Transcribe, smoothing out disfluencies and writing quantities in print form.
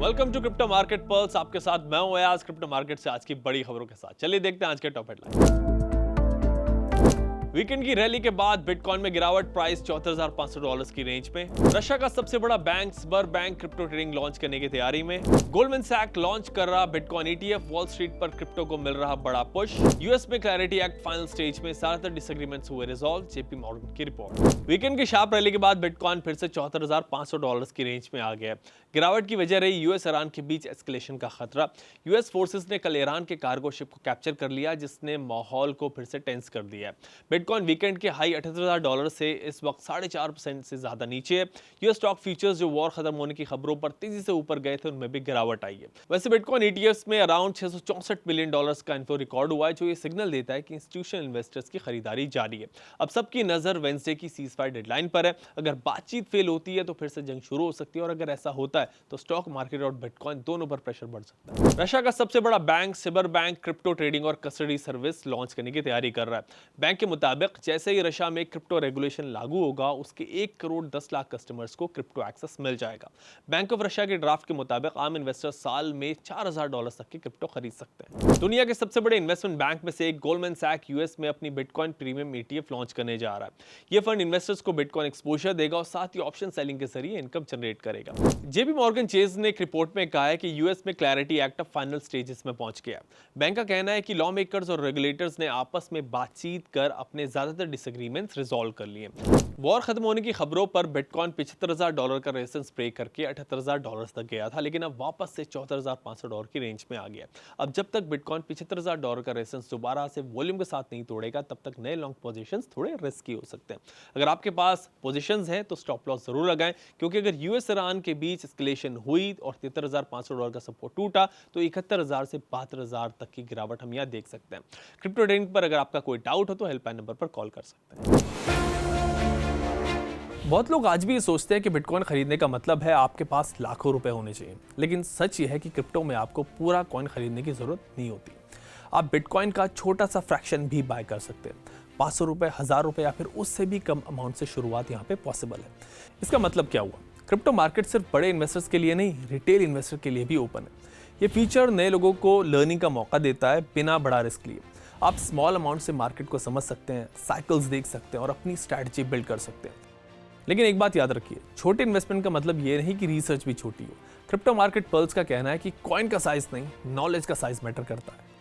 Welcome to crypto market pulse. आपके साथ मैं हूं अयाज। क्रिप्टो मार्केट से आज की बड़ी खबरों के साथ चलिए देखते हैं आज के टॉप हेडलाइन। वीकेंड की रैली के बाद बिटकॉइन में गिरावट, प्राइस $14,500 की रेंज में। रशिया का सबसे बड़ा बैंक स्बरबैंक क्रिप्टो ट्रेडिंग लॉन्च करने की तैयारी में। गोल्डमैन सैक्स लॉन्च कर रहा बिटकॉइन ETF। वॉल स्ट्रीट पर क्रिप्टो को मिल रहा बड़ा पुश। यूएस में क्लैरिटी एक्ट फाइनल स्टेज में, ज्यादातर डिसएग्रीमेंट्स हुए रिजॉल्व। जेपी मॉर्गन की रिपोर्ट। वीकेंड की शार्प रैली के बाद बिटकॉइन फिर से $14,500 की रेंज में आ गया। गिरावट की वजह रही यूएस ईरान के बीच एस्केलेशन का खतरा। यूएस फोर्सेस ने कल ईरान के कार्गो शिप को कैप्चर कर लिया, जिसने माहौल को फिर से टेंस कर दिया है। बिटकॉइन वीकेंड के हाई $78,000 से इस वक्त 4.5% से ज्यादा नीचे है। यूएस स्टॉक फ्यूचर्स जो वॉर खत्म होने की खबरों पर तेजी से ऊपर गए थे, उनमें भी गिरावट आई है। वैसे बिटकॉइन ETFs में अराउंड $664 बिलियन का इन्फ्लो रिकॉर्ड हुआ है, जो ये सिग्नल देता है कि इंस्टीट्यूशनल इन्वेस्टर्स की खरीदारी जारी है। अब सबकी नजर वेंसडे की सीजफायर डेडलाइन पर है। अगर बातचीत फेल होती है तो फिर से जंग शुरू हो सकती है, और अगर ऐसा होता है तो स्टॉक मार्केट और बिटकॉइन दोनों पर प्रेशर बढ़ सकता है। रशिया का सबसे बड़ा बैंक स्बरबैंक क्रिप्टो ट्रेडिंग और कस्टडी सर्विस लॉन्च करने की तैयारी कर रहा है। बैंक के मुताबिक जैसे ही रशिया में क्रिप्टो रेगुलेशन लागू होगा, उसके 1 करोड़ 10 लाख कस्टमर्स को क्रिप्टो एक्सेस मिल जाएगा। बैंक ऑफ रशिया के ड्राफ्ट के मुताबिक आम इन्वेस्टर साल में $4,000 तक के क्रिप्टो खरीद सकते हैं। दुनिया के सबसे बड़े इन्वेस्टमेंट बैंक में से एक गोल्डमैन सैक्स यूएस में अपनी बिटकॉइन प्रीमियम ETF लॉन्च करने जा रहा है। यह फंड इन्वेस्टर्स को बिटकॉइन एक्सपोजर देगा और साथ ही ऑप्शन सेलिंग के जरिए इनकम जनरेट करेगा। जेपी मॉर्गन चेज ने एक रिपोर्ट में कहा है कि यूएस में क्लैरिटी एक्ट अब फाइनल स्टेजेस में पहुंच गया। बैंक का कहना है कि लॉ मेकर्स और रेगुलेटर्स ने आपस में बातचीत कर अपने ज्यादातर डिसएग्रीमेंट्स रिजॉल्व कर लिए। वॉर खत्म होने की खबरों पर बिटकॉइन $75,000 का रेजिस्टेंस ब्रेक करके $78,000 तक गया था, लेकिन अब वापस से $14,500 की रेंज में आ गया। अब जब तक बिटकॉइन $75,000 का रेजिस्टेंस दोबारा से वॉल्यूम के साथ नहीं तोड़ेगा, तब तक नए लॉन्ग पोजीशंस थोड़े रिस्की हो सकते हैं। अगर आपके पास पोजीशंस हैं तो स्टॉप लॉस जरूर लगाएं, क्योंकि अगर यूएस ईरान के बीच एस्केलेशन हुई और $73,500 का सपोर्ट टूटा तो 71,000 से 72,000 तक की गिरावट हम यहाँ देख सकते हैं। क्रिप्टो ट्रेडिंग पर अगर आपका कोई डाउट हो तो हेल्पलाइन नंबर पर कॉल कर सकते हैं। बहुत लोग आज भी ये सोचते हैं कि बिटकॉइन खरीदने का मतलब है आपके पास लाखों रुपए होने चाहिए, लेकिन सच ये है कि क्रिप्टो में आपको पूरा कॉइन खरीदने की जरूरत नहीं होती। आप बिटकॉइन का छोटा सा फ्रैक्शन भी बाय कर सकते हैं। 500 रुपए, 1000 रुपए या फिर उससे भी कम अमाउंट से शुरुआत यहाँ पे पॉसिबल है। इसका मतलब क्या हुआ? क्रिप्टो मार्केट सिर्फ बड़े इन्वेस्टर्स के लिए नहीं, रिटेल इन्वेस्टर के लिए भी ओपन है। ये फीचर नए लोगों को लर्निंग का मौका देता है बिना बड़ा रिस्क लिए। आप स्मॉल अमाउंट से मार्केट को समझ सकते हैं, साइकिल्स देख सकते हैं और अपनी स्ट्रैटेजी बिल्ड कर सकते हैं। लेकिन एक बात याद रखिए, छोटे इन्वेस्टमेंट का मतलब ये नहीं कि रिसर्च भी छोटी हो। क्रिप्टो मार्केट पल्स का कहना है कि कॉइन का साइज नहीं, नॉलेज का साइज मैटर करता है।